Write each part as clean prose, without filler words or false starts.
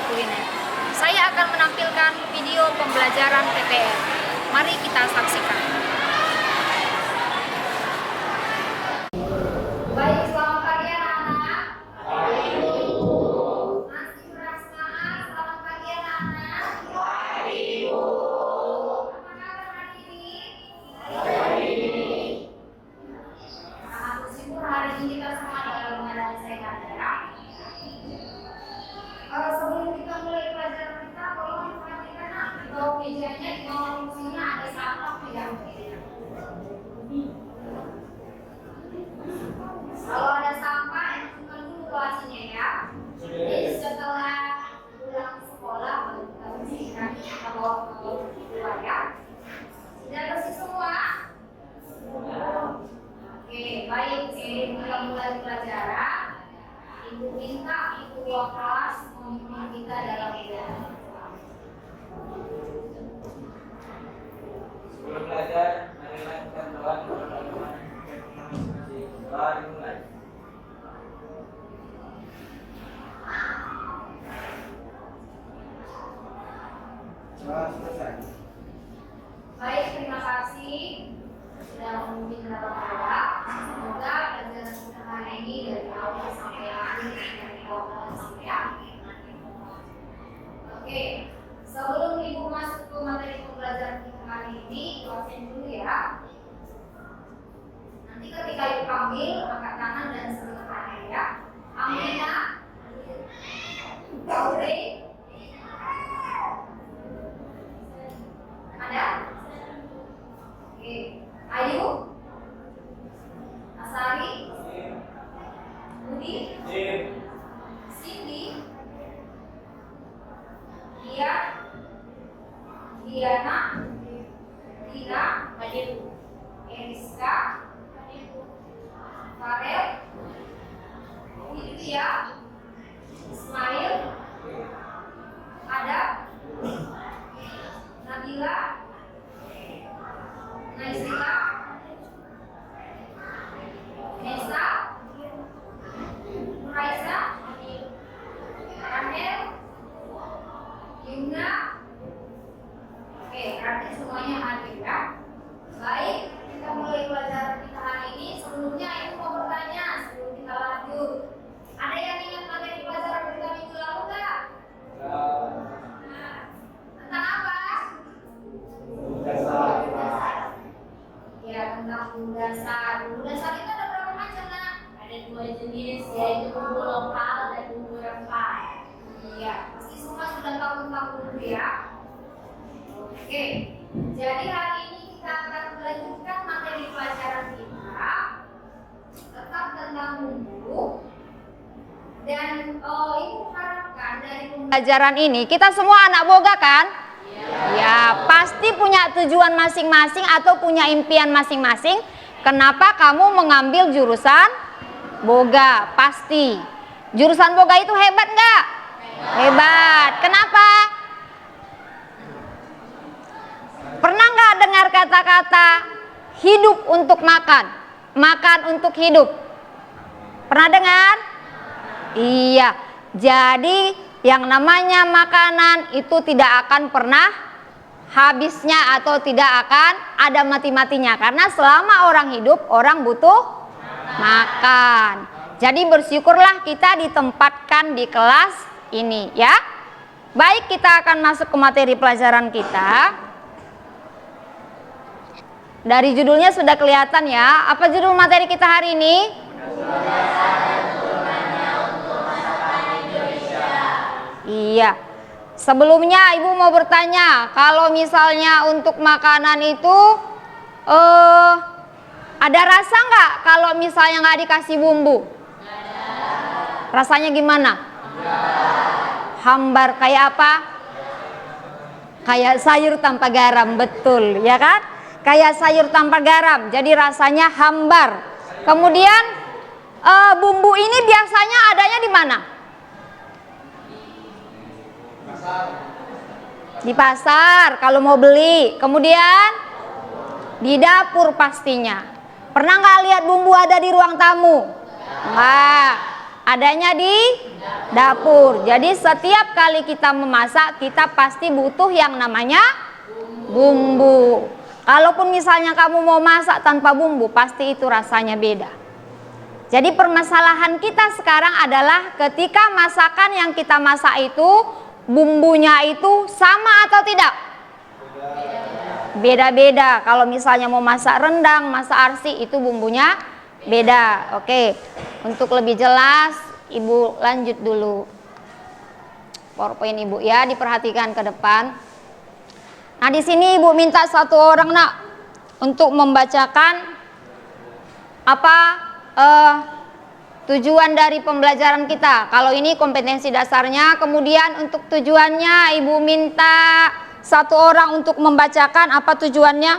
kuliner. Saya akan menampilkan video pembelajaran PPL. Mari kita saksikan. Baik, selamat pagi anak-anak. Masih bersemangat? Selamat pagi anak-anak. Apa kabar hari ini? Sangat bersyukur hari ini kita semua dalam keadaan sehat ya. Sebelum kita mulai pelajaran kita, tolong perhatikan di bawah mejanya, di bawah kursinya ada sampah tidak? Kalau ada sampah, enakan dulu kelasnya ya. Jadi setelah pulang sekolah, baru kita bersihkan, kita bawa ke luar ya. Sudah bersih semua? Oke, baik. Sebelum kita mulai pelajaran, Ibu minta Ibu kelas memimpin kita dalam belajar. Sebelum belajar, marilah kita berdoa kepada Tuhan. Doa dimulai. Doa selesai. Baik, terima kasih sudah memimpin dalam belajar. Semoga pelajaran kita hari ini dari awal sampai akhir dari awal sampai akhir. Oke, sebelum Ibu masuk ke materi pembelajaran kita hari ini, absen dulu ya. Nanti ketika Ibu panggil, angkat tangan dan sebut nama ya. Amina, Aure, ada? Oke, Ayu, Asari, Budi, Cindy, Dia, Diana, Tina, Eriska, Farel, Widya, Ismail, Ada, Nabila, Naisila, Nesa, Raisa, Rahel, Yuna. Oke, berarti semuanya hadir ya. Baik, kita mulai pelajaran kita hari ini. Sebelumnya Ibu mau bertanya sebelum kita lanjut. Ada yang ingat materi pelajaran kita minggu lalu nggak? Tentang apa? Ya, tentang bumbu dasar. Bumbu dasar itu ada berapa macam nak? Ada 2 jenis, yaitu bumbu lokal dan bumbu rempah. Iya, pasti semua sudah tahu tentang bumbu ya. Oke, jadi hari ini kita akan melanjutkan materi pelajaran kita tetap tentang bumbu. Dan Ibu harapkan dari pembelajaran ini kita semua anak boga kan? Ya, pasti punya tujuan masing-masing atau punya impian masing-masing. Kenapa kamu mengambil jurusan boga? Pasti. Jurusan boga itu hebat nggak? Hebat. Kenapa? Pernah nggak dengar kata-kata hidup untuk makan, makan untuk hidup? Pernah dengar? Iya. Jadi yang namanya makanan itu tidak akan pernah habisnya atau tidak akan ada mati-matinya. Karena selama orang hidup, orang butuh makan. Jadi bersyukurlah kita ditempatkan di kelas ini ya. Baik, kita akan masuk ke materi pelajaran kita. Dari judulnya sudah kelihatan ya. Apa judul materi kita hari ini? Iya. Sebelumnya Ibu mau bertanya, kalau misalnya untuk makanan itu ada rasa nggak kalau misalnya nggak dikasih bumbu? Rasanya gimana? Hambar. Kayak apa? Kayak sayur tanpa garam, betul ya kan? Kayak sayur tanpa garam, jadi rasanya hambar. Kemudian bumbu ini biasanya adanya di mana? Di pasar kalau mau beli. Kemudian di dapur pastinya. Pernah nggak lihat bumbu ada di ruang tamu? Enggak. adanya di dapur. Jadi setiap kali kita memasak, kita pasti butuh yang namanya bumbu. Kalaupun misalnya kamu mau masak tanpa bumbu, pasti itu rasanya beda. Jadi permasalahan kita sekarang adalah ketika masakan yang kita masak itu, bumbunya itu sama atau tidak? Beda-beda. Kalau misalnya mau masak rendang, masak arsi, itu bumbunya beda. Oke, untuk lebih jelas, Ibu lanjut dulu PowerPoint Ibu ya, diperhatikan ke depan. Nah, di sini Ibu minta satu orang nak untuk membacakan apa tujuan dari pembelajaran kita. Kalau ini kompetensi dasarnya, kemudian untuk tujuannya Ibu minta satu orang untuk membacakan apa tujuannya.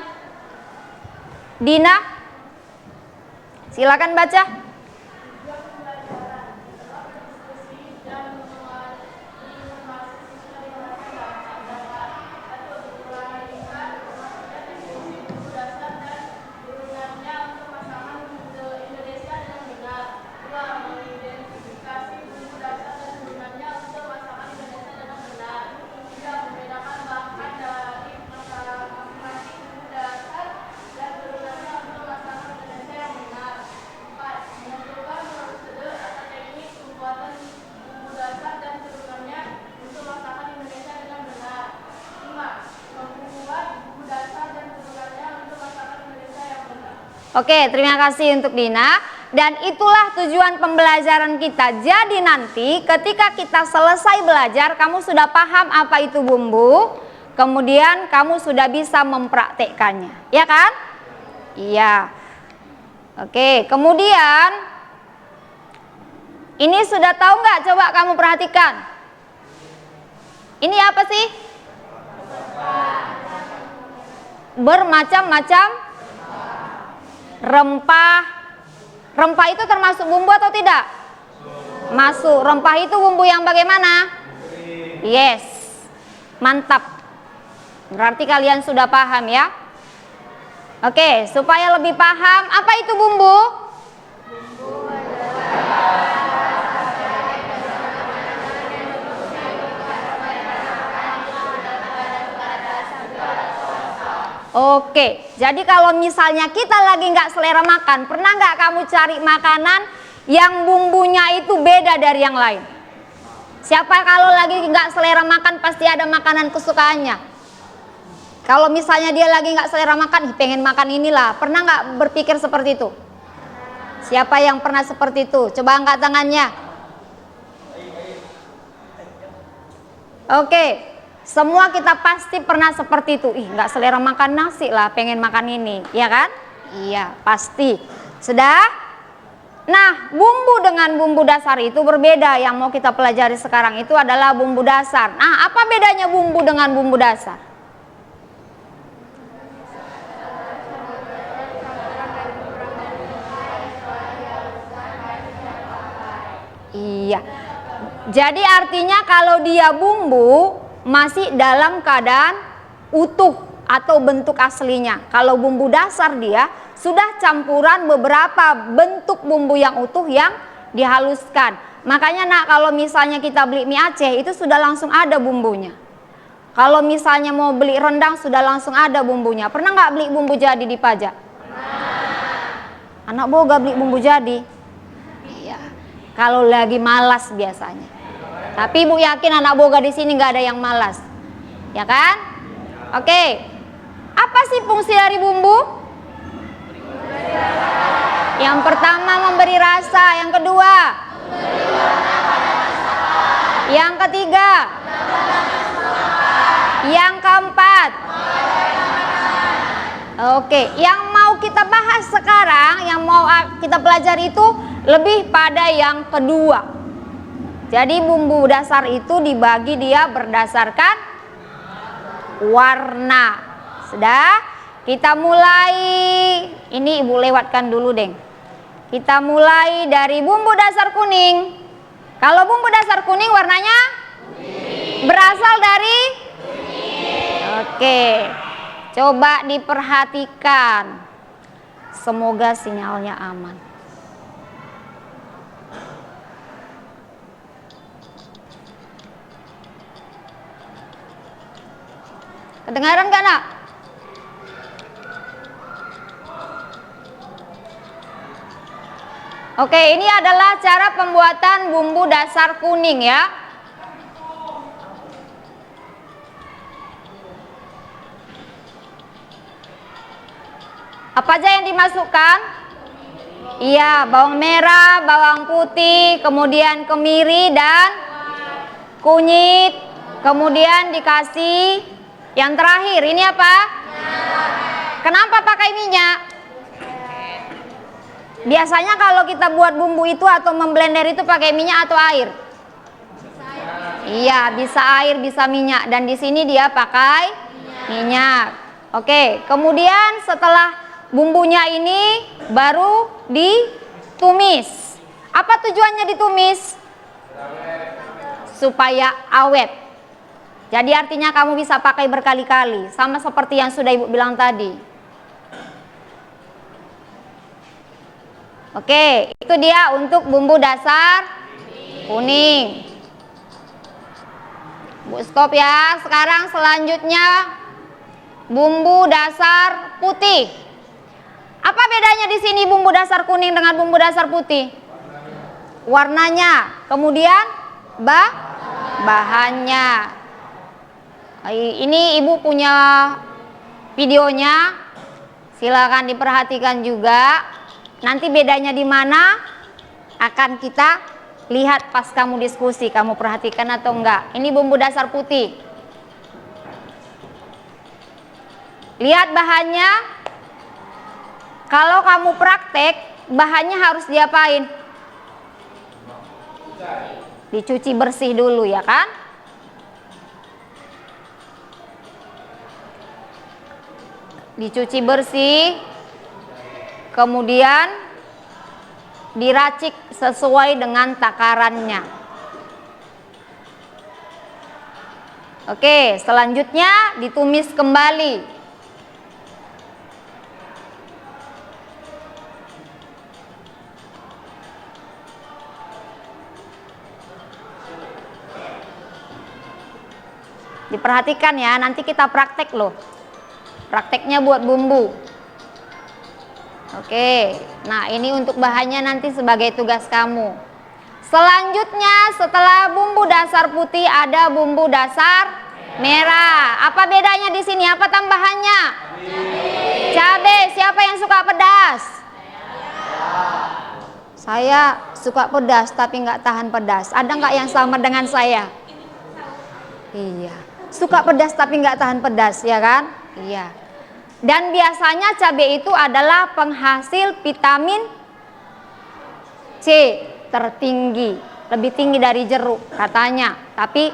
Dina, silakan baca. Oke, terima kasih untuk Dina. Dan itulah tujuan pembelajaran kita. Jadi nanti ketika kita selesai belajar, kamu sudah paham apa itu bumbu, kemudian kamu sudah bisa mempraktekkannya, ya kan? Iya. Oke, kemudian ini sudah tahu nggak? Coba kamu perhatikan. Ini apa sih? Bermacam-macam rempah. Rempah itu termasuk bumbu atau tidak? Masuk. Rempah itu bumbu yang bagaimana? Yes. Mantap. Berarti kalian sudah paham ya? Oke, supaya lebih paham, apa itu bumbu? Oke, jadi kalau misalnya kita lagi nggak selera makan, pernah nggak kamu cari makanan yang bumbunya itu beda dari yang lain? Siapa kalau lagi nggak selera makan pasti ada makanan kesukaannya. Kalau misalnya dia lagi nggak selera makan, pengen makan inilah. Pernah nggak berpikir seperti itu? Siapa yang pernah seperti itu? Coba angkat tangannya. Oke. Semua kita pasti pernah seperti itu. Ih, nggak selera makan nasi lah, pengen makan ini, ya kan? Iya, pasti. Sudah? Nah, bumbu dengan bumbu dasar itu berbeda. Yang mau kita pelajari sekarang itu adalah bumbu dasar. Nah, apa bedanya bumbu dengan bumbu dasar? Iya. Jadi artinya kalau dia bumbu masih dalam keadaan utuh atau bentuk aslinya. Kalau bumbu dasar dia sudah campuran beberapa bentuk bumbu yang utuh yang dihaluskan. Makanya nak, kalau misalnya kita beli mie Aceh itu sudah langsung ada bumbunya. Kalau misalnya mau beli rendang sudah langsung ada bumbunya. Pernah nggak beli bumbu jadi di pajak? Anak boga beli bumbu jadi. Iya. Kalau lagi malas biasanya. Tapi Ibu yakin anak boga di sini nggak ada yang malas, ya kan? Oke, apa sih fungsi dari bumbu? Yang pertama memberi rasa, yang kedua, yang ketiga, yang keempat. Oke, yang mau kita bahas sekarang, yang mau kita pelajari itu lebih pada yang kedua. Jadi bumbu dasar itu dibagi dia berdasarkan warna. Sudah? Kita mulai, ini Ibu lewatkan dulu deh. Kita mulai dari bumbu dasar kuning. Kalau bumbu dasar kuning warnanya? Kuning. Berasal dari? Kuning. Oke. Coba diperhatikan. Semoga sinyalnya aman. Kedengaran nggak, Nak? Oke, ini adalah cara pembuatan bumbu dasar kuning ya. Apa aja yang dimasukkan? Iya, bawang merah, bawang putih, kemudian kemiri dan kunyit. Kemudian dikasih yang terakhir, ini apa? Kenapa pakai minyak? Biasanya kalau kita buat bumbu itu atau memblender itu pakai minyak atau air? Iya, bisa air, bisa minyak. Dan di sini dia pakai minyak. Oke, kemudian setelah bumbunya ini baru ditumis. Apa tujuannya ditumis? Supaya awet. Jadi artinya kamu bisa pakai berkali-kali. Sama seperti yang sudah Ibu bilang tadi. Oke, itu dia untuk bumbu dasar kuning. Bu stop ya. Sekarang selanjutnya bumbu dasar putih. Apa bedanya di sini bumbu dasar kuning dengan bumbu dasar putih? Warnanya. Kemudian bahannya. Ini Ibu punya videonya. Silakan diperhatikan juga. Nanti bedanya di mana akan kita lihat pas kamu diskusi, kamu perhatikan atau enggak. Ini bumbu dasar putih. Lihat bahannya. Kalau kamu praktek, bahannya harus diapain? Dicuci bersih dulu ya kan? Dicuci bersih. Kemudian diracik sesuai dengan takarannya. Oke, selanjutnya ditumis kembali. Diperhatikan ya, nanti kita praktek loh. Prakteknya buat bumbu. Oke, nah ini untuk bahannya nanti sebagai tugas kamu. Selanjutnya setelah bumbu dasar putih ada bumbu dasar merah. Apa bedanya di sini? Apa tambahannya? Cabai. Siapa yang suka pedas? Saya suka pedas tapi nggak tahan pedas. Ada nggak yang sama dengan saya? Iya. Suka pedas tapi nggak tahan pedas, ya kan? Iya. Dan biasanya cabai itu adalah penghasil vitamin C tertinggi, lebih tinggi dari jeruk katanya. Tapi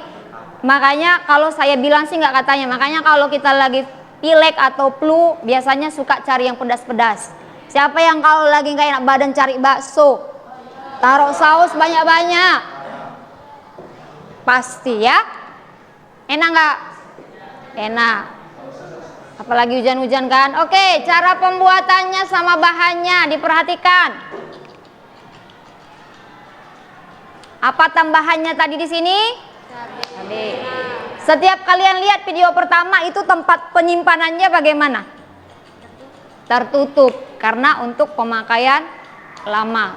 makanya kalau saya bilang sih nggak katanya, makanya kalau kita lagi pilek atau flu biasanya suka cari yang pedas-pedas. Siapa yang kalau lagi nggak enak badan cari bakso, taruh saus banyak-banyak, pasti ya. Enak nggak? Enak. Apalagi hujan-hujan kan. Oke, cara pembuatannya sama bahannya diperhatikan. Apa tambahannya tadi di sini? Cabai. Setiap kalian lihat video pertama itu tempat penyimpanannya bagaimana? Tertutup karena untuk pemakaian lama.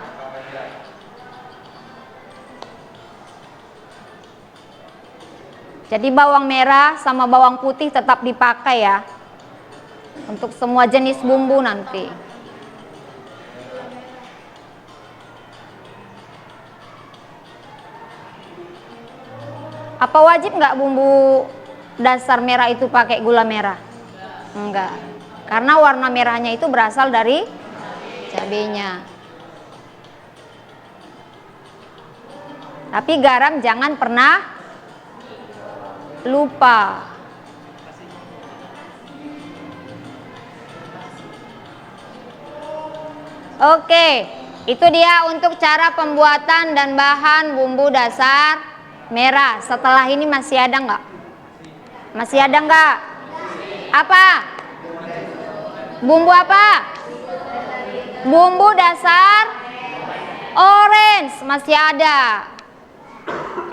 Jadi bawang merah sama bawang putih tetap dipakai ya. Untuk semua jenis bumbu nanti. Apa wajib nggak bumbu dasar merah itu pakai gula merah? Enggak. Karena warna merahnya itu berasal dari cabenya. Tapi garam jangan pernah lupa. Oke, itu dia untuk cara pembuatan dan bahan bumbu dasar merah. Setelah ini masih ada nggak? Masih ada nggak? Apa? Bumbu apa? Bumbu dasar orange masih ada.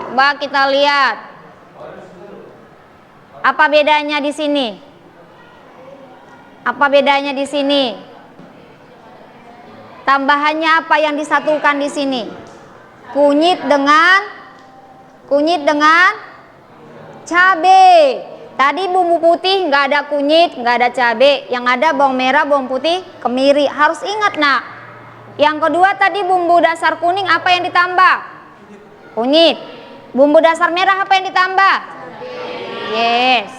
Coba kita lihat. Apa bedanya di sini? Apa bedanya di sini? Tambahannya apa yang disatukan di sini? Kunyit dengan cabe. Tadi bumbu putih nggak ada kunyit, nggak ada cabe, yang ada bawang merah, bawang putih, kemiri. Harus ingat nak. Yang kedua tadi bumbu dasar kuning apa yang ditambah? Kunyit. Bumbu dasar merah apa yang ditambah? Yes.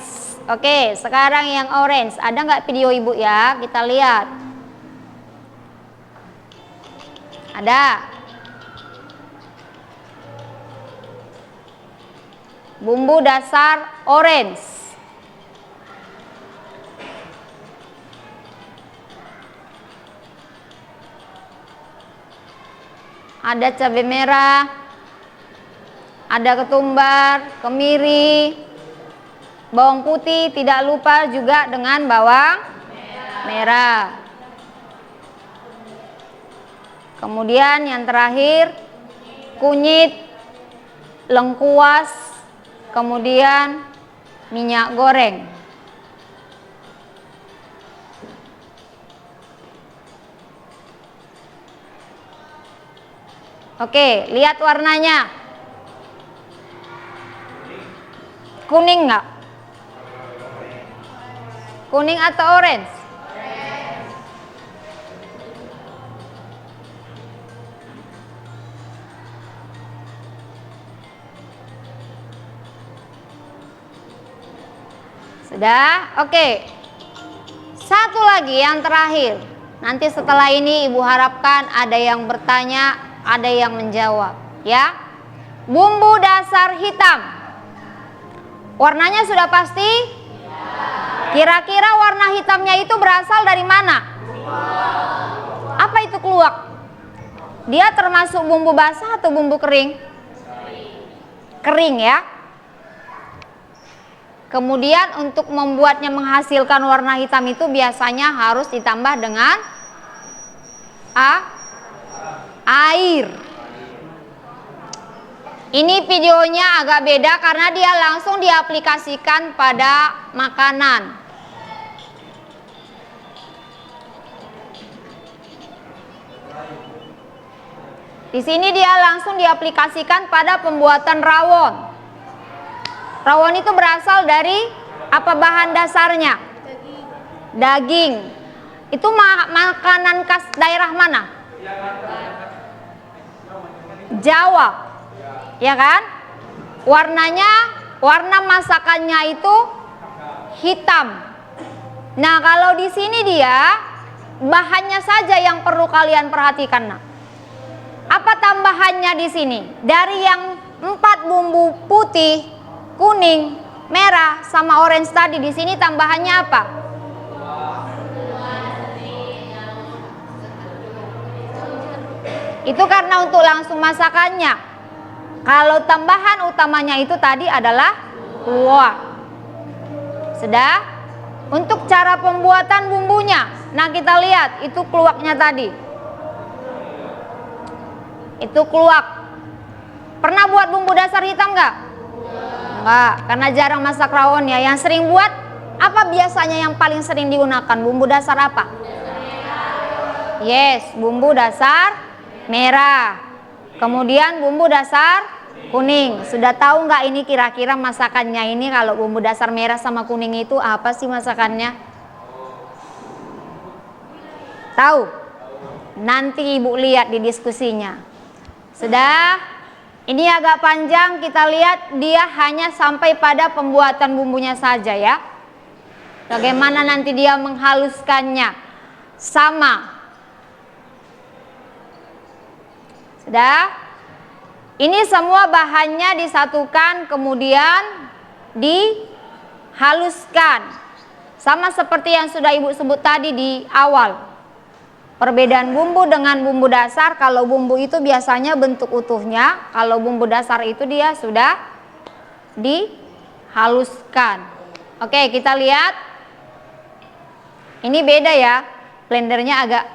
Oke, sekarang yang orange. Ada nggak video ibu ya? Kita lihat. Ada. Bumbu dasar orange. Ada cabai merah, ada ketumbar, kemiri, bawang putih, tidak lupa juga dengan bawang merah. Kemudian yang terakhir kunyit, lengkuas, kemudian minyak goreng. Oke, lihat warnanya. Kuning nggak? Kuning atau orange? Sudah? Oke. Satu lagi yang terakhir. Nanti setelah ini ibu harapkan ada yang bertanya, ada yang menjawab, ya. Bumbu dasar hitam. Warnanya sudah pasti? Kira-kira warna hitamnya itu berasal dari mana? Apa itu keluak? Dia termasuk bumbu basah atau bumbu kering? Kering ya. Kemudian untuk membuatnya menghasilkan warna hitam itu biasanya harus ditambah dengan air. Ini videonya agak beda karena dia langsung diaplikasikan pada makanan. Di sini dia langsung diaplikasikan pada pembuatan rawon. Rawon itu berasal dari apa bahan dasarnya? Daging. Itu makanan khas daerah mana? Jawa. Ya kan? Warna masakannya itu hitam. Nah, kalau di sini dia bahannya saja yang perlu kalian perhatikan. Nah, apa tambahannya di sini? Dari yang 4 bumbu putih, kuning, merah, sama orange tadi, di sini tambahannya apa? Itu karena untuk langsung masakannya. Kalau tambahan utamanya itu tadi adalah kuah. Sudah? Untuk cara pembuatan bumbunya, nah kita lihat itu keluaknya tadi. Itu keluak. Pernah buat bumbu dasar hitam nggak? Enggak, karena jarang masak rawon ya. Yang sering buat apa biasanya yang paling sering digunakan? Bumbu dasar apa? Yes, bumbu dasar merah. Kemudian bumbu dasar kuning. Sudah tahu nggak ini kira-kira masakannya ini kalau bumbu dasar merah sama kuning itu apa sih masakannya? Tahu? Nanti ibu lihat di diskusinya. Sudah? Ini agak panjang, kita lihat dia hanya sampai pada pembuatan bumbunya saja ya. Bagaimana nanti dia menghaluskannya? Sama. Sudah? Ini semua bahannya disatukan kemudian dihaluskan. Sama seperti yang sudah ibu sebut tadi di awal. Perbedaan bumbu dengan bumbu dasar, kalau bumbu itu biasanya bentuk utuhnya, kalau bumbu dasar itu dia sudah dihaluskan. Oke, kita lihat. Ini beda ya, blendernya agak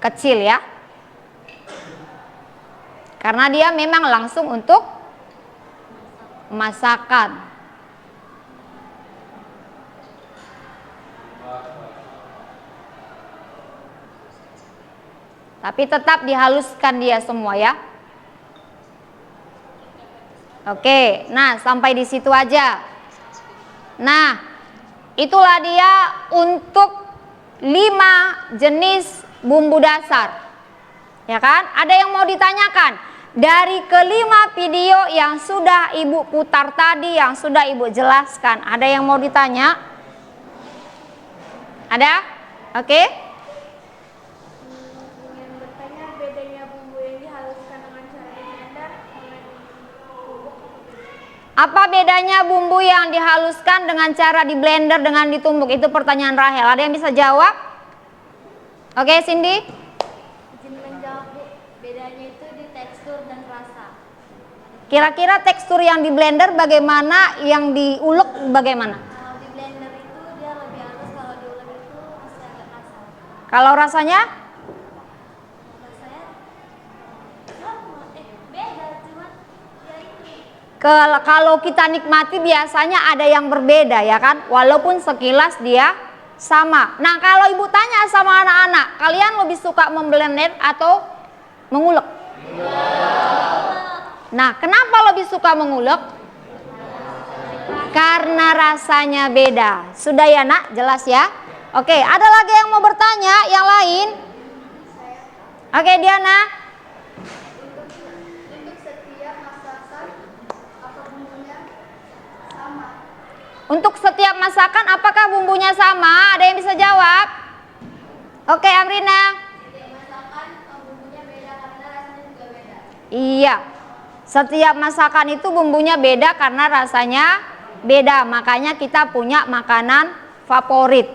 kecil ya. Karena dia memang langsung untuk masakan. Tapi tetap dihaluskan dia semua ya. Oke, nah sampai di situ aja. Nah, itulah dia untuk 5 jenis bumbu dasar. Ya kan? Ada yang mau ditanyakan? Dari kelima video yang sudah Ibu putar tadi, yang sudah Ibu jelaskan, ada yang mau ditanya? Ada? Oke? Ingin bertanya bedanya bumbu yang dihaluskan dengan cara blender dengan bubuk. Apa bedanya bumbu yang dihaluskan dengan cara di blender dengan ditumbuk? Itu pertanyaan Rahel. Ada yang bisa jawab? Oke, Cindy? Izin menjawab, Bu. Bedanya itu di tekstur dan rasa. Kira-kira tekstur yang di blender bagaimana, yang diulek bagaimana? Kalau di blender itu dia lebih halus, kalau diulek itu masih agak kasar. Kalau rasanya? Rasanya sama, beda, cuman ya itu. Kalau kita nikmati biasanya ada yang berbeda ya kan, walaupun sekilas dia sama. Nah kalau ibu tanya sama anak-anak, kalian lebih suka memblender atau mengulek? Nah kenapa lebih suka mengulek? Karena rasanya beda. Sudah ya nak, jelas ya? Oke, ada lagi yang mau bertanya, yang lain? Oke Diana. Untuk setiap masakan apa bumbunya sama? Untuk setiap masakan apakah bumbunya sama? Ada yang bisa jawab? Oke Amrina. Setiap masakan bumbunya beda karena rasanya juga beda. Iya. Setiap masakan itu bumbunya beda karena rasanya beda. Makanya kita punya makanan favorit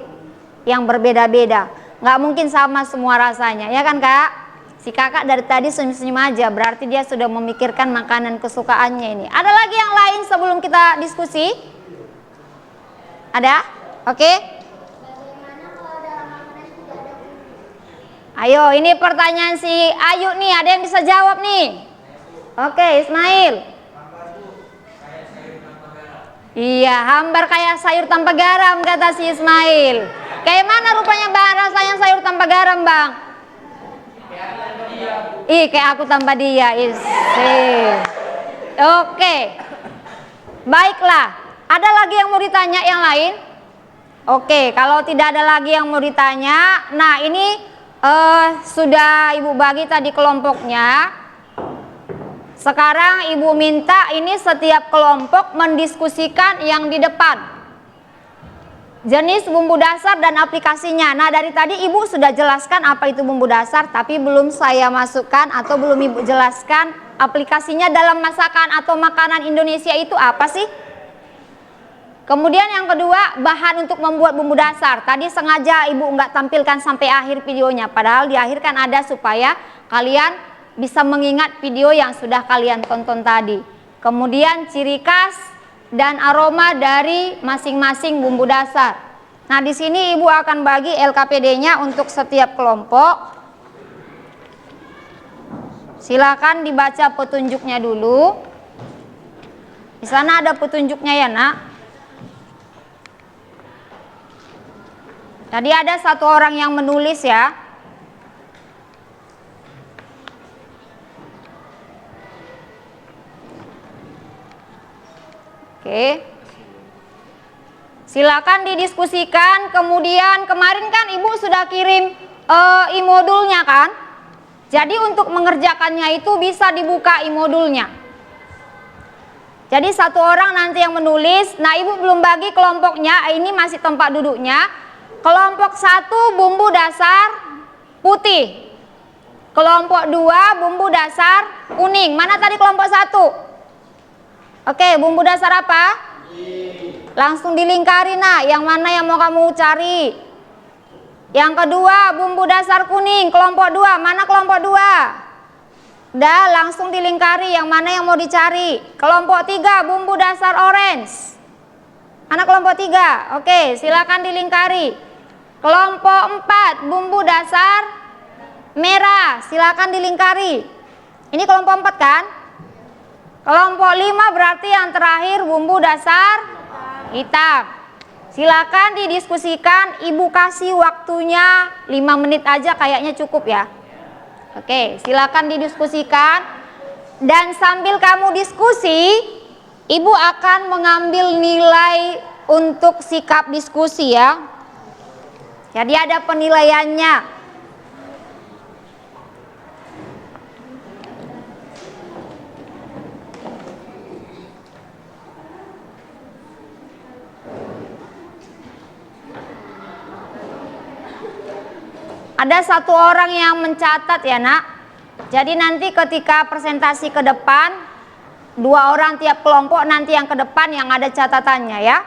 yang berbeda-beda. Nggak mungkin sama semua rasanya, ya kan Kak? Si kakak dari tadi senyum-senyum aja, berarti dia sudah memikirkan makanan kesukaannya ini. Ada lagi yang lain sebelum kita diskusi? Ada? Oke? Bagaimana kalau dalam makanan tidak ada bumbu? Ayo, ini pertanyaan si Ayu nih, ada yang bisa jawab nih? Oke, Ismail. Iya, hambar kayak sayur tanpa garam kata si Ismail. Kayak mana rupanya Bang rasanya sayur tanpa garam, Bang? Ih, kayak aku tanpa dia. Oke. Baiklah. Ada lagi yang mau ditanya yang lain? Oke, kalau tidak ada lagi yang mau ditanya, nah ini sudah Ibu bagi tadi kelompoknya. Sekarang Ibu minta ini setiap kelompok mendiskusikan yang di depan. Jenis bumbu dasar dan aplikasinya. Nah dari tadi Ibu sudah jelaskan apa itu bumbu dasar, tapi belum saya masukkan atau belum Ibu jelaskan aplikasinya dalam masakan atau makanan Indonesia itu apa sih? Kemudian yang kedua, bahan untuk membuat bumbu dasar. Tadi sengaja Ibu nggak tampilkan sampai akhir videonya, padahal di akhir kan ada supaya kalian bisa mengingat video yang sudah kalian tonton tadi. Kemudian ciri khas dan aroma dari masing-masing bumbu dasar. Nah, di sini Ibu akan bagi LKPD-nya untuk setiap kelompok. Silakan dibaca petunjuknya dulu. Di sana ada petunjuknya ya, Nak. Tadi ada satu orang yang menulis ya. Oke. Silakan didiskusikan. Kemudian kemarin kan Ibu sudah kirim e-modulnya kan? Jadi untuk mengerjakannya itu bisa dibuka e-modulnya. Jadi satu orang nanti yang menulis. Nah, Ibu belum bagi kelompoknya. Ini masih tempat duduknya. Kelompok 1 bumbu dasar putih. Kelompok 2 bumbu dasar kuning. Mana tadi kelompok 1? Oke, bumbu dasar apa? Langsung dilingkari nak, yang mana yang mau kamu cari? Yang kedua, bumbu dasar kuning, kelompok 2. Mana kelompok 2? Udah, langsung dilingkari, yang mana yang mau dicari? Kelompok 3, bumbu dasar orange. Mana kelompok 3? Oke, silakan dilingkari. Kelompok 4, bumbu dasar merah, silakan dilingkari. Ini kelompok 4 kan? Kelompok 5 berarti yang terakhir bumbu dasar hitam. Silakan didiskusikan, Ibu kasih waktunya 5 menit aja kayaknya cukup ya. Oke, silakan didiskusikan. Dan sambil kamu diskusi, Ibu akan mengambil nilai untuk sikap diskusi ya. Jadi ada penilaiannya. Ada satu orang yang mencatat ya nak. Jadi nanti ketika presentasi ke depan, 2 orang tiap kelompok, nanti yang ke depan yang ada catatannya ya.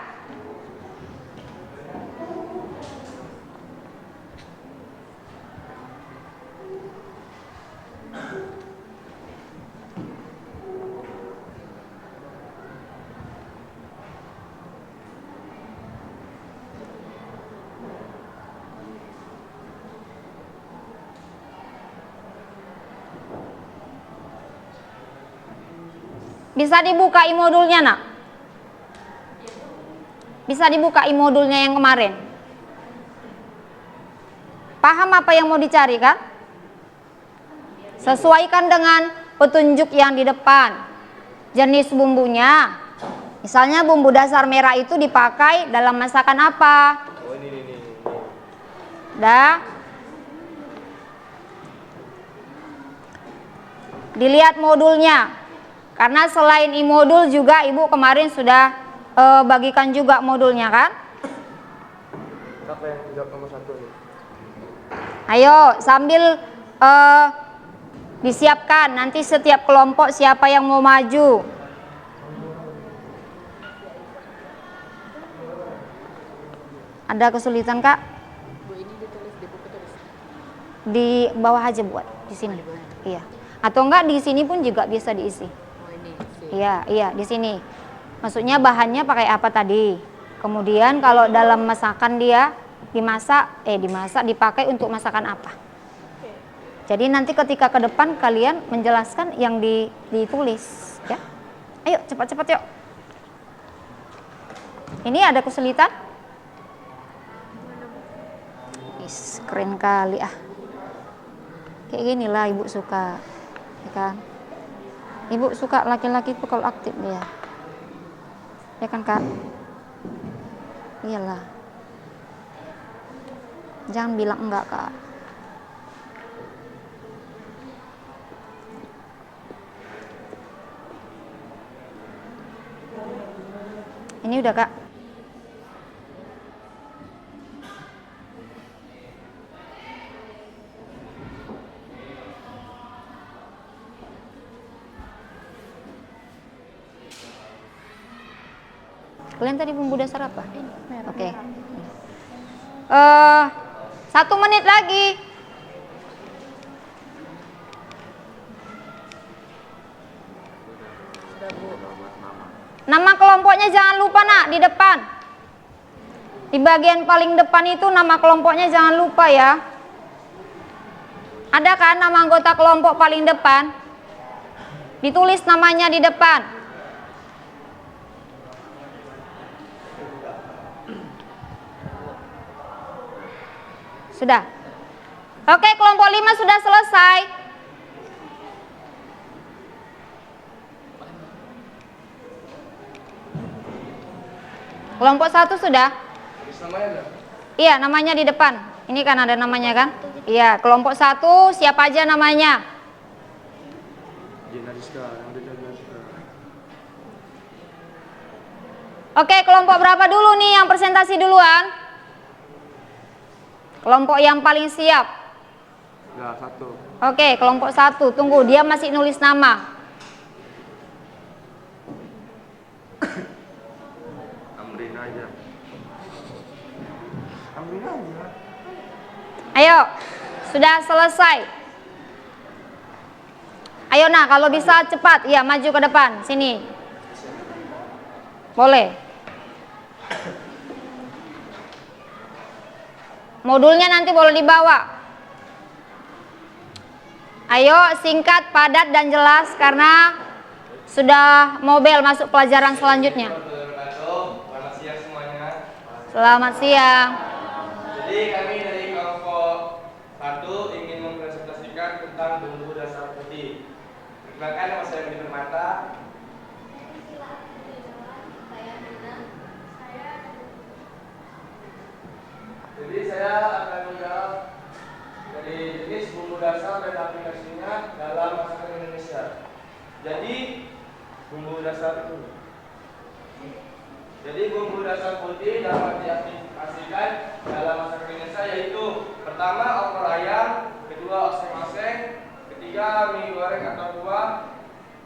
Bisa dibuka e-modulnya nak? Bisa dibuka e-modulnya yang kemarin? Paham apa yang mau dicari kan? Sesuaikan dengan petunjuk yang di depan. Jenis bumbunya, misalnya bumbu dasar merah itu dipakai dalam masakan apa? Oh ini. Dah. Dilihat modulnya. Karena selain e-modul juga Ibu kemarin sudah bagikan juga modulnya kan? Siapa yang jawab nomor 1 nih? Ayo sambil disiapkan nanti setiap kelompok siapa yang mau maju. Ada kesulitan Kak? Bu, ini ditulis di buku tulis. Di bawah aja buat di sini. Iya. Atau enggak di sini pun juga bisa diisi. Oh ini. Iya, di sini. Maksudnya bahannya pakai apa tadi? Kemudian kalau dalam masakan dia dimasak dipakai untuk masakan apa? Jadi nanti ketika ke depan kalian menjelaskan yang ditulis, ya. Ayo cepat-cepat yuk. Ini ada kesulitan? Keren kali ah. Kayak gini lah Ibu suka, ya kan? Ibu suka laki-laki itu kalau aktif dia, ya kan Kak? Iyalah. Jangan bilang enggak Kak. Ini udah Kak. Kalian tadi bumbu dasar apa? Oke. 1 menit lagi. Nama kelompoknya jangan lupa nak di depan. Di bagian paling depan itu nama kelompoknya jangan lupa ya. Ada kan nama anggota kelompok paling depan? Ditulis namanya di depan. Sudah. Oke, kelompok 5 sudah selesai. Kelompok 1 sudah? Iya, namanya di depan. Ini kan ada namanya kan? Iya, kelompok 1 siapa aja namanya? Oke, kelompok berapa dulu nih yang presentasi duluan? Kelompok yang paling siap. Nah, 1. Oke, kelompok 1. Tunggu, dia masih nulis nama. Amrin aja. Ayo, sudah selesai. Ayo nah, kalau bisa cepat. Ya, maju ke depan. Sini. Boleh. Modulnya nanti boleh dibawa. Ayo singkat, padat dan jelas karena sudah mau bel masuk pelajaran selanjutnya. Selamat siang semuanya. Selamat siang. Jadi kami dari kelompok 1 ingin mempresentasikan tentang Silakan nama saya Budi Permata. Jadi saya akan menjawab dari jenis bumbu dasar dan aplikasinya dalam masakan Indonesia. Jadi bumbu dasar itu. Jadi bumbu dasar putih dapat diaplikasikan dalam masakan Indonesia yaitu pertama opor ayam, kedua oseng-oseng, ketiga mie goreng atau kuah,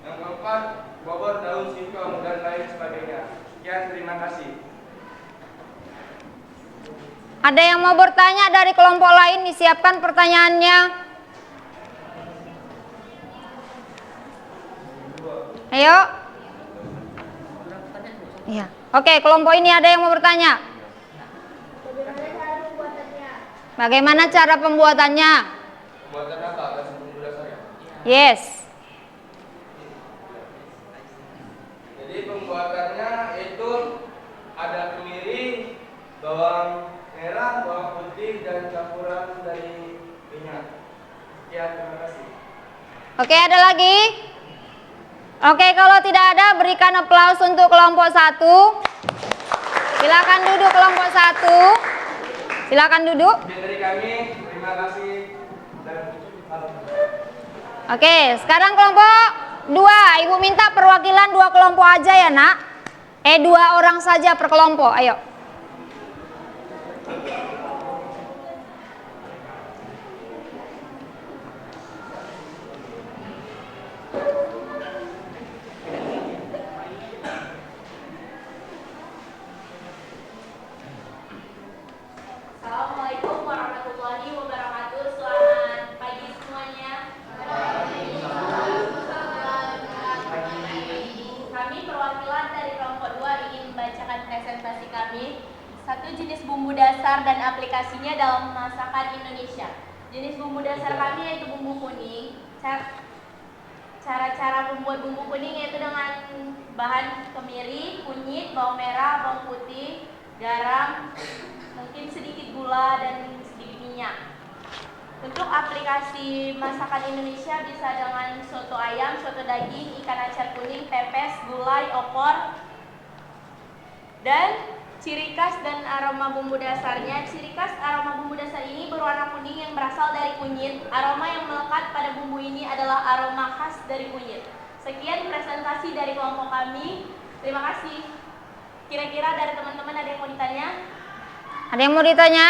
yang keempat bobor daun singkong dan lain sebagainya. Sekian, terima kasih. Ada yang mau bertanya dari kelompok lain? Disiapkan pertanyaannya. Ayo. Iya. Oke, kelompok ini ada yang mau bertanya? Bagaimana cara pembuatannya? Pembuatan apa? Bumbu dasar ya? Yes. Jadi pembuatannya itu ada kemiri, bawang merah, bawang putih, dan campuran dari minyak. Ya, terima kasih. Oke, ada lagi? Oke, kalau tidak ada berikan aplaus untuk kelompok 1. Silakan duduk kelompok 1. Silakan duduk. Sekian dari kami, terima kasih dan salam. Oke, sekarang kelompok 2. Ibu minta perwakilan 2 kelompok aja ya, Nak. 2 orang saja per kelompok. Ayo. Assalamualaikum warahmatullahi wabarakatuh. Selamat pagi semuanya. Kami perwakilan dari kelompok 2 ingin membacakan presentasi kami. 1 jenis bumbu dasar dan aplikasinya dalam masakan Indonesia. Jenis bumbu dasar kami yaitu bumbu kuning. Cara membuat bumbu kuning yaitu dengan bahan kemiri, kunyit, bawang merah, bawang putih, garam, mungkin sedikit gula dan sedikit minyak. Untuk aplikasi masakan Indonesia bisa dengan soto ayam, soto daging, ikan acar kuning, pepes, gulai, opor. Dan ciri khas dan aroma bumbu dasarnya. Ciri khas aroma bumbu dasar ini berwarna kuning yang berasal dari kunyit. Aroma yang melekat pada bumbu ini adalah aroma khas dari kunyit. Sekian presentasi dari kelompok kami. Terima kasih. Kira-kira dari teman-teman ada yang mau ditanya? Ada yang mau ditanya?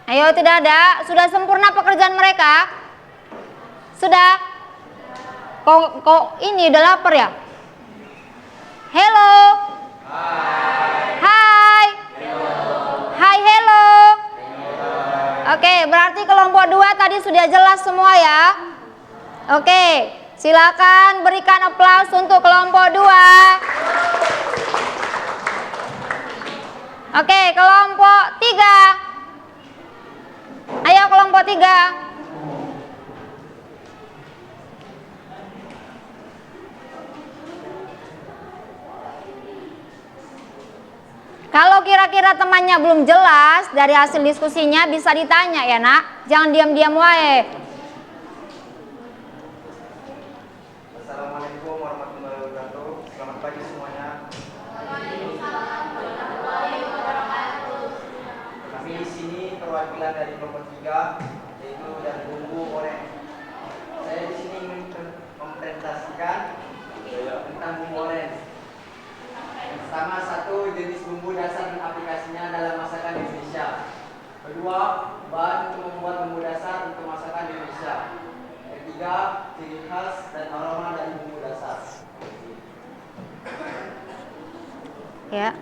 Ayo, tidak ada. Sudah sempurna pekerjaan mereka? Sudah? Kok ini udah lapar ya? Hello. Hai. Hai, hello. Oke, berarti kelompok 2 tadi sudah jelas semua ya. Oke, silakan berikan aplaus untuk kelompok 2. Oke, kelompok 3. Ayo kelompok 3. Kalau kira-kira temannya belum jelas dari hasil diskusinya bisa ditanya ya, Nak. Jangan diam-diam wae. Assalamualaikum warahmatullahi wabarakatuh. Selamat pagi semuanya. Kami di sini perwakilan dari kelompok 3 yaitu dari bumbu oranye. Saya di sini ingin mempresentasikan tentang bumbu oranye. Yang pertama, 1 jenis bumbu dasar dan aplikasinya dalam masakan Indonesia. Kedua, bahan untuk membuat bumbu dasar untuk masakan Indonesia. Ketiga, ciri khas dan aroma dari bumbu dasar. Ya.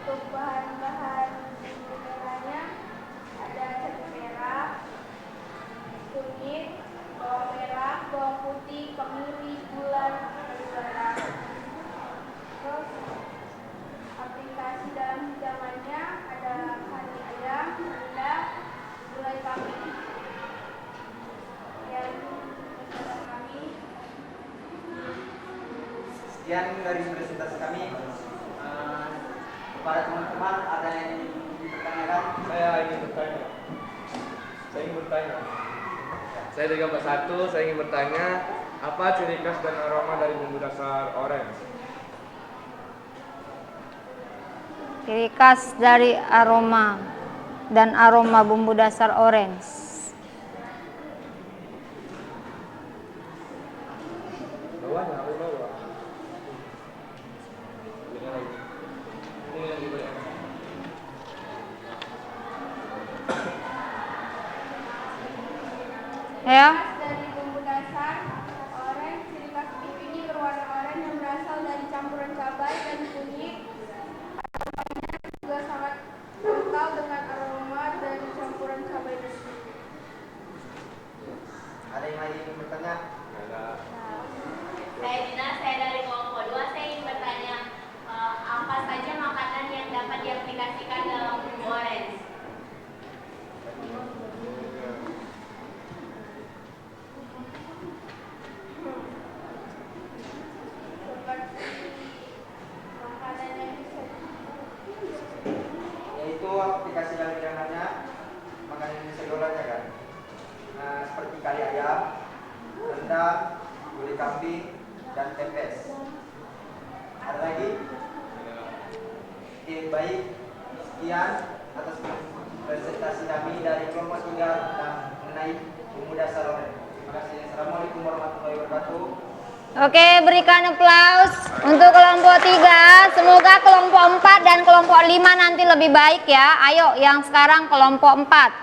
Untuk bahan-bahan bumbu merahnya ada cabai merah, kunyit, bawang merah, bawang putih, kemiri, gula, dan garam. Terus aplikasi dalam hidangannya ada kari ayam, rendang, gulai kambing, Sekian dari presentasi kami. Kepada teman-teman ada yang ingin dipertanyakan? Saya ingin bertanya. Saya dari kelompok 1, saya ingin bertanya, apa ciri khas dan aroma dari bumbu dasar orange? Ciri khas dari aroma dan aroma bumbu dasar orange. Bawahnya, apa bawah? Ini lagi. Ini yang di bawah. Ya. Dari bumbu dasar orange, ciri khas bumbu ini berwarna oranye yang berasal dari campuran cabai dan kunyit. Aromanya juga sangat kental dengan aroma dari campuran cabai dan kunyit. Ada yang lagi ingin bertanya? Saya Dina, saya dari kelompok 2. Saya ingin bertanya, apa saja makanan yang dapat diaplikasikan dalam bumbu orange? Makanan yang bisa Yaitu aplikasi yang namanya makanan Indonesia Golanya kan. Nah, seperti kali ayam, rendang, gulai kambing, dan pepes. Ada lagi? Oke, baik. Sekian atas presentasi kami dari kelompok 3 tentang mengenai bumbu dasar orange. Terima kasih. Assalamualaikum warahmatullahi wabarakatuh. Oke, berikan aplaus untuk kelompok 3. Semoga kelompok 4 dan kelompok 5 nanti lebih baik ya. Ayo yang sekarang kelompok 4.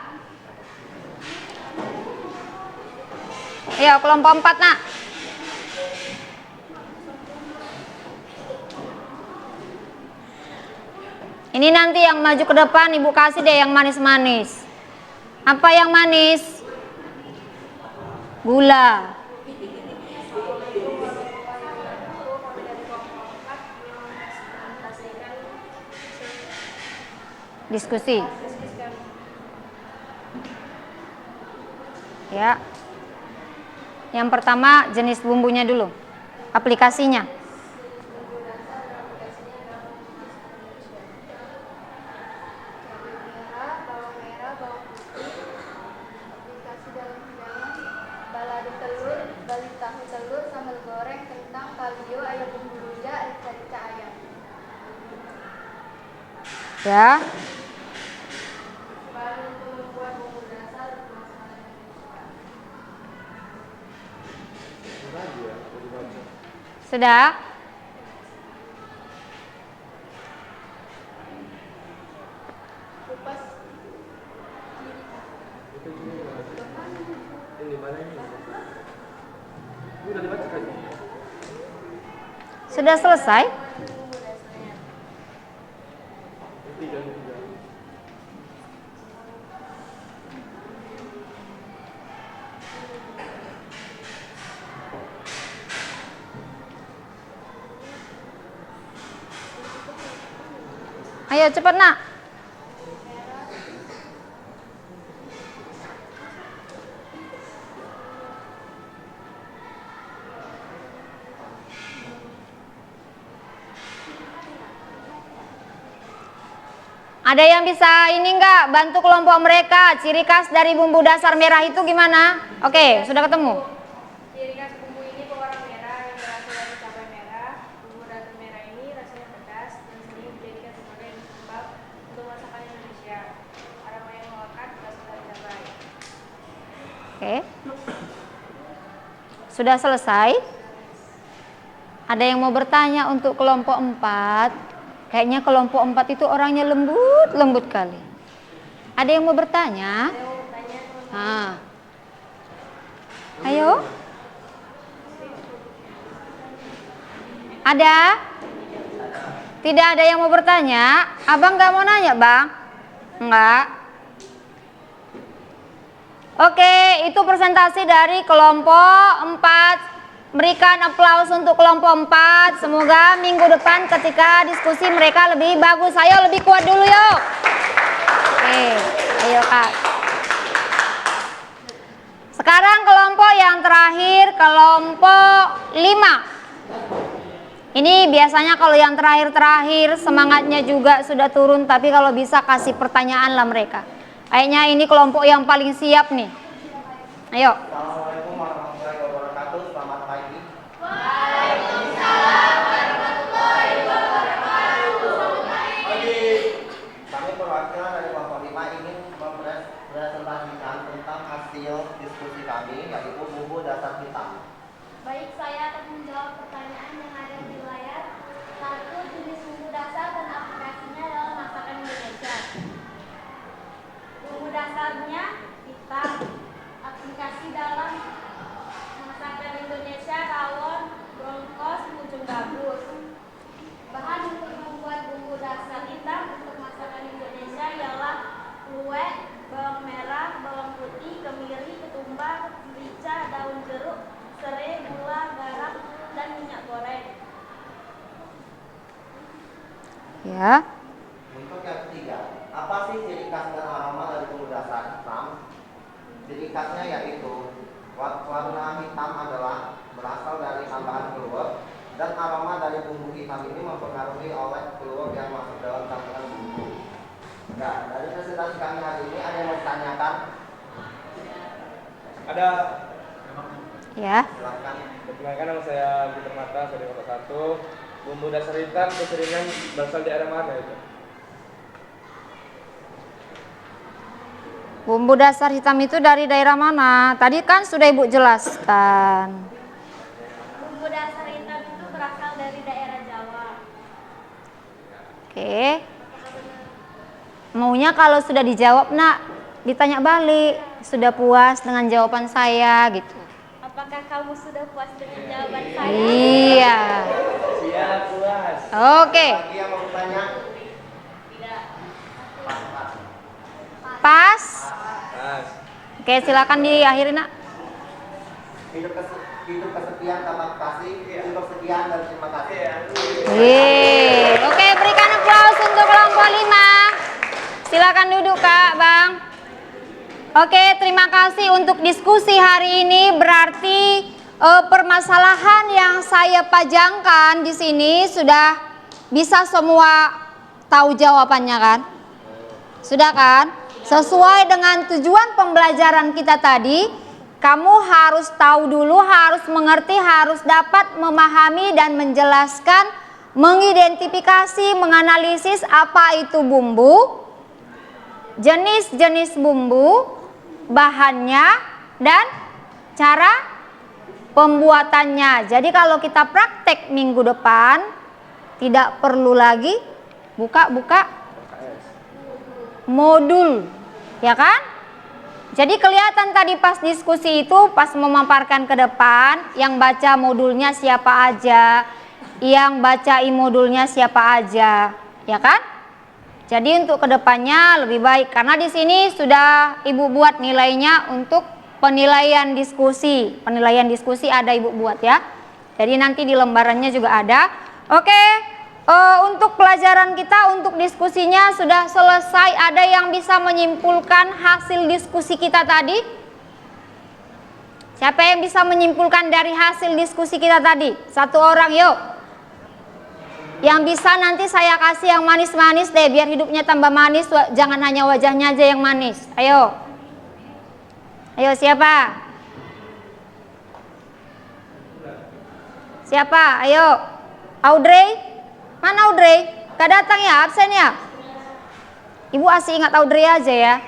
Ayo kelompok 4 nak. Ini nanti yang maju ke depan Ibu kasih deh yang manis-manis. Apa yang manis? Gula. Diskusi. Ya. Yang pertama jenis bumbunya dulu. Aplikasinya. bawang merah, bawang putih, aplikasi dalam hidangan, balado telur, bali tahu telur, sambal goreng, kentang, kalio, ayam bumbu rujak, rica-rica ayam. Ya. Baru untuk membuat bumbu dasar masakan yang disuka. Sudah? Kupas Ini mana ini? Udah dibaca kan? Sudah selesai? bumbu dasarnya. Tiga. Ayo cepat nak. Ada yang bisa ini enggak bantu kelompok mereka? Ciri khas dari bumbu dasar merah itu gimana? Oke, sudah ketemu. Ciri khas bumbu ini berwarna merah yang berasal dari cabai merah. Bumbu dasar merah ini rasanya pedas dan sering dijadikan sebagai penyebab untuk masakan Indonesia. Aroma yang melekat berasal dari cabai. Oke. Sudah selesai? Ada yang mau bertanya untuk kelompok 4? Kayaknya kelompok 4 itu orangnya lembut kali. Ada yang mau bertanya? Nah. Ayo. Ada? Tidak ada yang mau bertanya? Abang nggak mau nanya, Bang? Enggak. Oke, itu presentasi dari kelompok 4. Berikan aplaus untuk kelompok 4. Semoga minggu depan ketika diskusi mereka lebih bagus. Ayo lebih kuat dulu yuk. Oke, ayo Kak. Sekarang kelompok yang terakhir, kelompok 5. Ini biasanya kalau yang terakhir-terakhir semangatnya juga sudah turun, tapi kalau bisa kasih pertanyaan lah mereka. Kayaknya ini kelompok yang paling siap nih. Ayo. Assalamualaikum warahmatullahi wabarakatuh. Selamat pagi. Kami perwakilan dari kelompok 5 ingin mempresentasikan tentang hasil diskusi kami, yaitu bumbu dasar hitam. Baik, saya akan menjawab pertanyaan yang ada di layar. 1. Jenis bumbu dasar dan aplikasinya dalam masakan Indonesia. Bumbu dasarnya hitam. Aplikasi dalam masakan Indonesia rawon, bronkos, ujung gabus. Bahan untuk membuat bumbu dasar hitam untuk masakan Indonesia ialah luwak, bawang merah, bawang putih, kemiri, ketumbar, merica, daun jeruk, serai, gula, garam, dan minyak goreng. Ya. Untuk yang ketiga, apa sih ciri khas dan aroma dari bumbu dasar hitam? Ciri khasnya yaitu warna hitam adalah berasal dari tambahan keluak, dan aroma dari bumbu hitam ini mempengaruhi oleh keluak yang masuk dalam campuran bumbu. Nah, dari presentasi kami hari ini ada yang mau ditanyakan? Ada. Ya. Silakan. Perkenalkan, nama saya Peter Mata, saya di kota 1. Bumbu dasar hitam keseringan berasal di daerah mana itu? Bumbu dasar hitam itu dari daerah mana? Tadi kan sudah Ibu jelaskan. Bumbu dasar hitam itu berasal dari daerah Jawa. Oke. Maunya kalau sudah dijawab, Nak, ditanya balik. Sudah puas dengan jawaban saya gitu. Apakah kamu sudah puas dengan jawaban saya? Iya. Siap, puas. Oke. Lagi yang mau bertanya? Pas. Mas. Oke, silakan diakhiri, Nak. Hidup kesepian tanpa kasih. Hidup sekian dan terima kasih. Oke, berikan aplaus untuk kelompok 5. Silakan duduk, Kak, Bang. Oke, terima kasih untuk diskusi hari ini. Berarti permasalahan yang saya pajangkan di sini sudah bisa semua tahu jawabannya kan? Sudah kan? Sesuai dengan tujuan pembelajaran kita tadi, kamu harus tahu dulu, harus mengerti, harus dapat memahami dan menjelaskan, mengidentifikasi, menganalisis apa itu bumbu, jenis-jenis bumbu, bahannya, dan cara pembuatannya. Jadi kalau kita praktek minggu depan, tidak perlu lagi buka-buka modul, ya kan? Jadi kelihatan tadi pas diskusi itu, pas memaparkan ke depan, yang baca modulnya siapa aja, yang baca modulnya siapa aja, ya kan? Jadi untuk kedepannya lebih baik, karena di sini sudah Ibu buat nilainya untuk penilaian diskusi. Penilaian diskusi ada Ibu buat ya. Jadi nanti di lembarannya juga ada. Oke. Untuk pelajaran kita, untuk diskusinya sudah selesai. Ada yang bisa menyimpulkan hasil diskusi kita tadi? Siapa yang bisa menyimpulkan dari hasil diskusi kita tadi? Satu orang, yuk. Yang bisa nanti saya kasih yang manis-manis deh, biar hidupnya tambah manis. Jangan hanya wajahnya aja yang manis. Ayo. Ayo, siapa? Siapa? Ayo. Audrey? Mana Audrey? Gak datang ya, absen ya? Ibu asih ingat Audrey aja ya.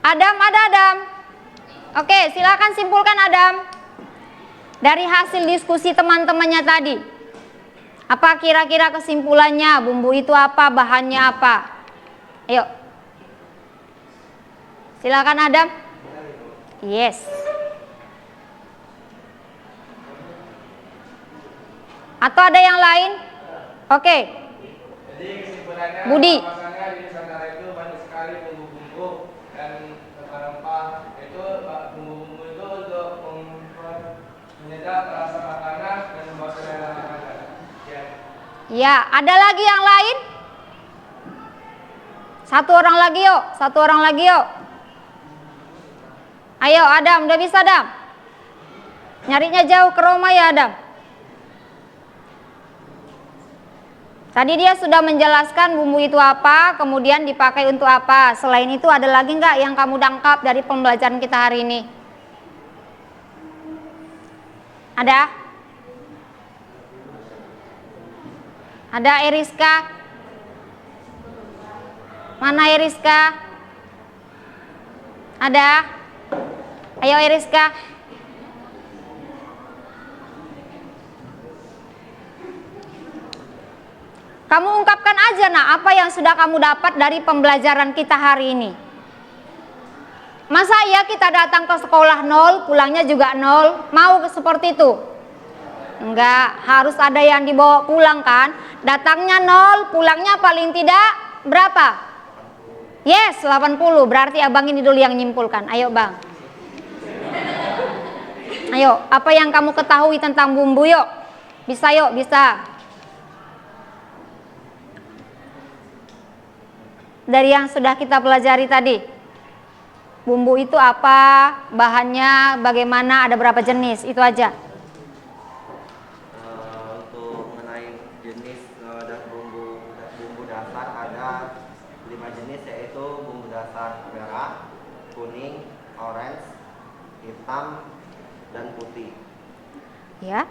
Adam, ada Adam. Oke, silakan simpulkan Adam. Dari hasil diskusi teman-temannya tadi. Apa kira-kira kesimpulannya? Bumbu itu apa? Bahannya apa? Ayo. Silakan Adam. Yes. Atau ada yang lain? Oke. Jadi kesimpulannya, Budi. rasanya di Nusantara itu banyak sekali bumbu-bumbu dan rempah-rempah. Itu bumbu-bumbu itu untuk menyedap rasa makanan dan membawa selera makanan. Ya. Ya, ada lagi yang lain? Satu orang lagi yuk, satu orang lagi yuk. Ayo Adam, udah bisa Adam? Nyarinya jauh ke Roma ya Adam? Tadi dia sudah menjelaskan bumbu itu apa, kemudian dipakai untuk apa. Selain itu ada lagi nggak yang kamu tangkap dari pembelajaran kita hari ini? Ada? Ada Eriska? Mana Eriska? Ada? Ayo Eriska. Kamu ungkapkan aja nak apa yang sudah kamu dapat dari pembelajaran kita hari ini. Masa ya kita datang ke sekolah 0, pulangnya juga 0? Mau seperti itu? Enggak, harus ada yang dibawa pulang kan? Datangnya 0, pulangnya paling tidak berapa? Yes, 80. Berarti abang ini dulu yang nyimpulkan. Ayo bang. Ayo, apa yang kamu ketahui tentang bumbu yuk? Bisa yuk, bisa. Dari yang sudah kita pelajari tadi. Bumbu itu apa, bahannya bagaimana, ada berapa jenis, itu aja. Untuk mengenai jenis dan bumbu dasar ada 5 jenis, yaitu bumbu dasar merah, kuning, orange, hitam, dan putih. Ya.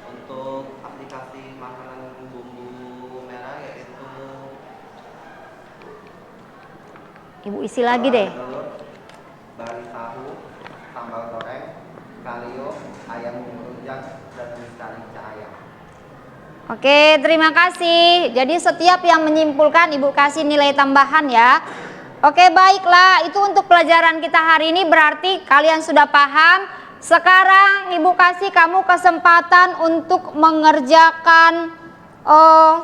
Untuk aplikasi makanan bumbu merah yaitu Ibu isi lagi deh. telur, bari tahu, sambal goreng, kalio, ayam rujak, dan misteri ayam. Oke, terima kasih. Jadi setiap yang menyimpulkan Ibu kasih nilai tambahan ya. Oke, baiklah. Itu untuk pelajaran kita hari ini, berarti kalian sudah paham. Sekarang Ibu kasih kamu kesempatan untuk mengerjakan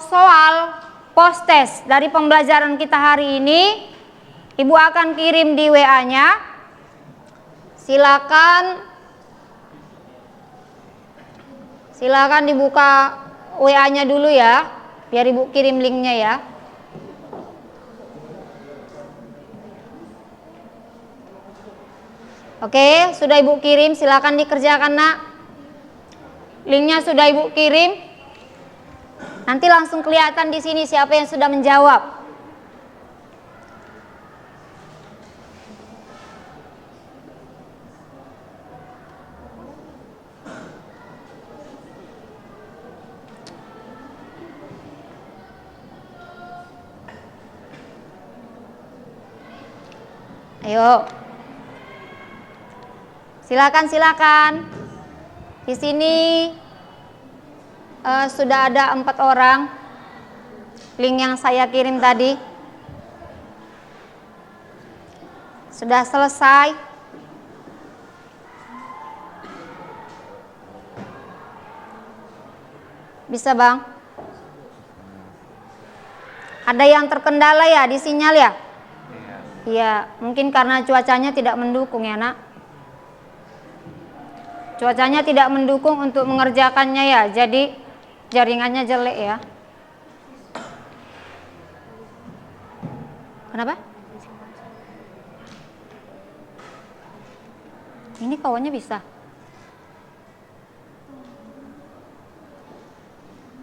soal post test dari pembelajaran kita hari ini. Ibu akan kirim di WA-nya. Silakan dibuka WA-nya dulu ya, biar Ibu kirim linknya ya. Oke, sudah Ibu kirim, silakan dikerjakan nak. Linknya sudah Ibu kirim. Nanti langsung kelihatan di sini siapa yang sudah menjawab. Ayo. Silakan. Di sini sudah ada 4 orang. Link yang saya kirim tadi sudah selesai. Bisa bang? Ada yang terkendala ya di sinyal ya? Iya, mungkin karena cuacanya tidak mendukung ya nak. Cuacanya tidak mendukung untuk mengerjakannya ya, jadi jaringannya jelek ya. Kenapa? Ini kawannya bisa.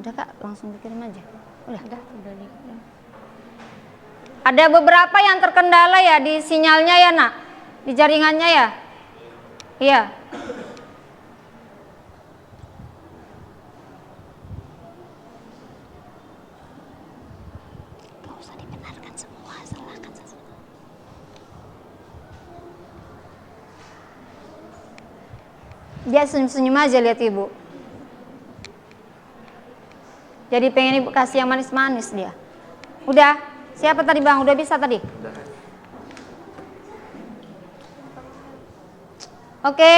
Udah kak, langsung dikirim aja. Udah nih. Ada beberapa yang terkendala ya di sinyalnya ya nak, di jaringannya ya. Iya. Gak usah dibenarkan semua, salahkan sesuatu. Dia senyum-senyum aja lihat ibu. Jadi pengen ibu kasih yang manis-manis dia. Udah. Siapa tadi bang? Udah bisa tadi? Oke.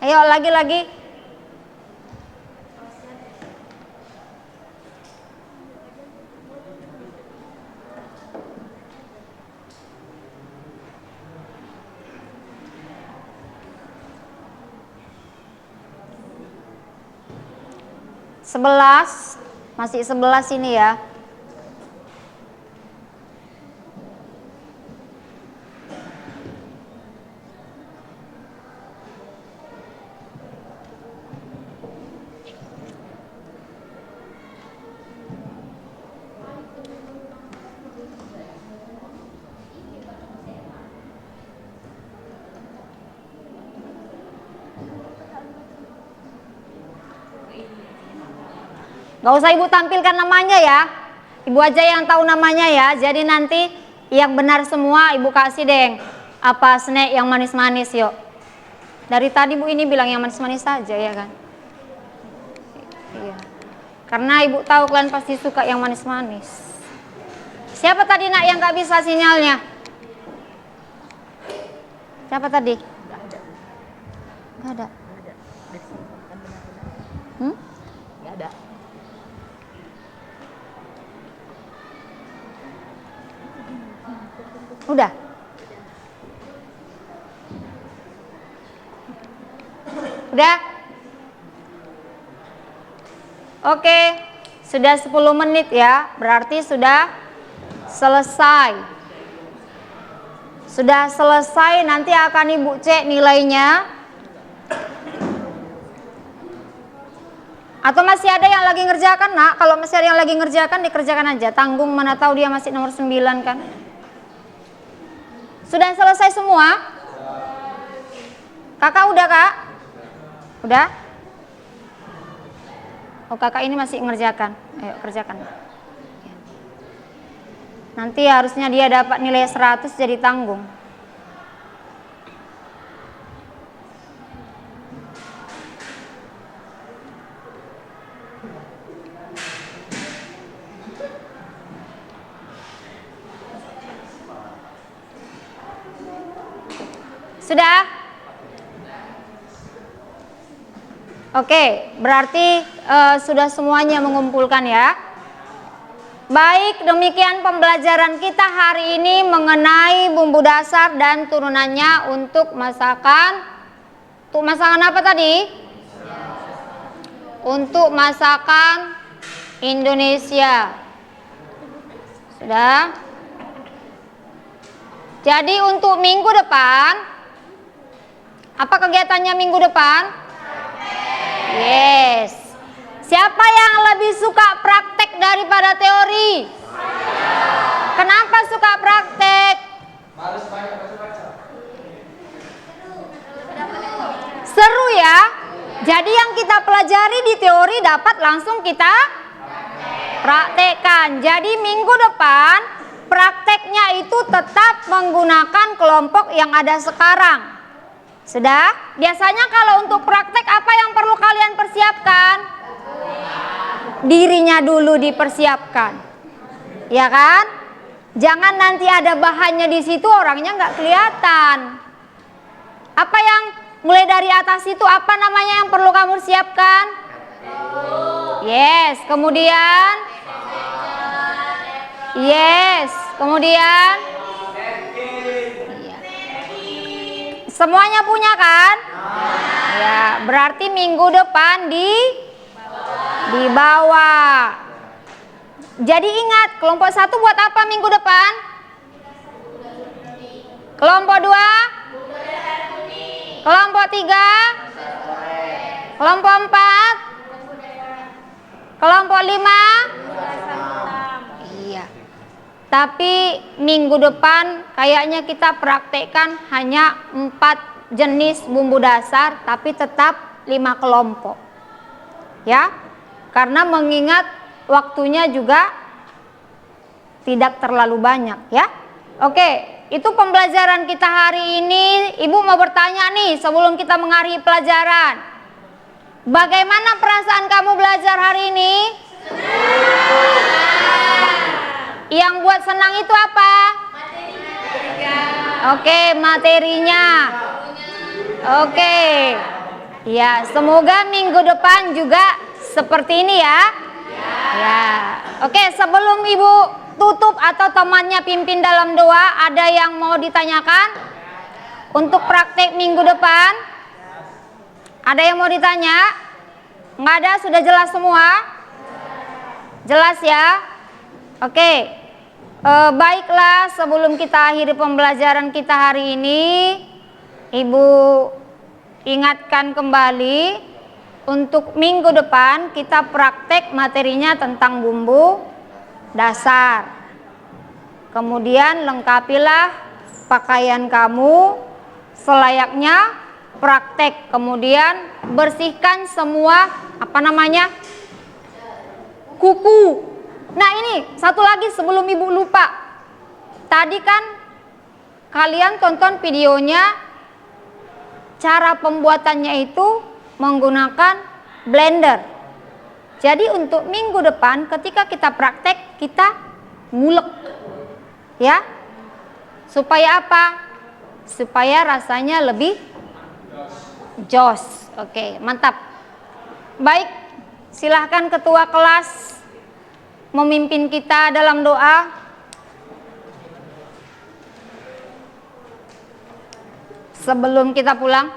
Ayo lagi. Masih 11 ini ya. Gak usah ibu tampilkan namanya ya. Ibu aja yang tahu namanya ya. Jadi nanti yang benar semua ibu kasih deh. Apa snack yang manis-manis yuk. Dari tadi bu ini bilang yang manis-manis saja ya kan. Iya. Karena ibu tahu kalian pasti suka yang manis-manis. Siapa tadi nak yang gak bisa sinyalnya? Siapa tadi? Gak ada. Nggak ada. Udah. Udah. Oke, sudah 10 menit ya. Berarti sudah selesai. Sudah selesai, nanti akan ibu cek nilainya. Atau masih ada yang lagi ngerjakan nak? Kalau masih ada yang lagi ngerjakan, dikerjakan aja. Tanggung, mana tahu dia masih nomor 9 kan. Sudah selesai semua? Kakak udah kak? Udah? Oh kakak ini masih ngerjakan. Ayo kerjakan. Nanti harusnya dia dapat nilai 100 jadi tanggung. Sudah? Oke, berarti sudah semuanya mengumpulkan ya. Baik, demikian pembelajaran kita hari ini mengenai bumbu dasar dan turunannya untuk masakan. Untuk masakan apa tadi? Untuk masakan Indonesia. Sudah? Jadi untuk minggu depan, apa kegiatannya minggu depan? Yes. Siapa yang lebih suka praktek daripada teori? Kenapa suka praktek? Males banyak baca-baca. Seru ya. Jadi yang kita pelajari di teori dapat langsung kita praktekkan. Jadi minggu depan prakteknya itu tetap menggunakan kelompok yang ada sekarang. Sudah? Biasanya kalau untuk praktek apa yang perlu kalian persiapkan? Dirinya dulu dipersiapkan. Ya kan? Jangan nanti ada bahannya di situ orangnya nggak kelihatan. Apa yang mulai dari atas itu apa namanya yang perlu kamu siapkan? Yes, kemudian yes, kemudian semuanya punya kan? Ya, berarti minggu depan dibawa. Jadi ingat, kelompok 1 buat apa minggu depan? Kelompok 2? Kelompok 3? Kelompok 4? Kelompok 5? Iya. Tapi minggu depan kayaknya kita praktekkan hanya 4 jenis bumbu dasar, tapi tetap 5 kelompok. Ya, karena mengingat waktunya juga tidak terlalu banyak ya. Oke, itu pembelajaran kita hari ini. Ibu mau bertanya nih sebelum kita mengakhiri pelajaran. Bagaimana perasaan kamu belajar hari ini? Yang buat senang itu apa? Oke, materinya. Oke. Ya, semoga minggu depan juga seperti ini ya. Ya. Oke, sebelum Ibu tutup atau temannya pimpin dalam doa, ada yang mau ditanyakan? Untuk praktek minggu depan? Ada yang mau ditanya? Nggak ada, sudah jelas semua? Jelas ya? Oke. Baiklah, sebelum kita akhiri pembelajaran kita hari ini, Ibu ingatkan kembali untuk minggu depan kita praktek materinya tentang bumbu dasar. Kemudian lengkapilah pakaian kamu selayaknya praktek. Kemudian bersihkan semua kuku. Nah ini satu lagi sebelum ibu lupa. Tadi kan kalian tonton videonya, cara pembuatannya itu menggunakan blender. Jadi untuk minggu depan ketika kita praktek, kita ngulek ya. Supaya apa? Supaya rasanya lebih jos. Oke, mantap. Baik, silahkan ketua kelas memimpin kita dalam doa. Sebelum kita pulang.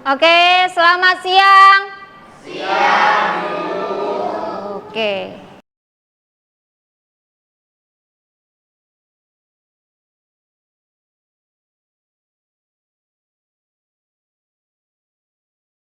Oke, selamat siang. Siang. Oke.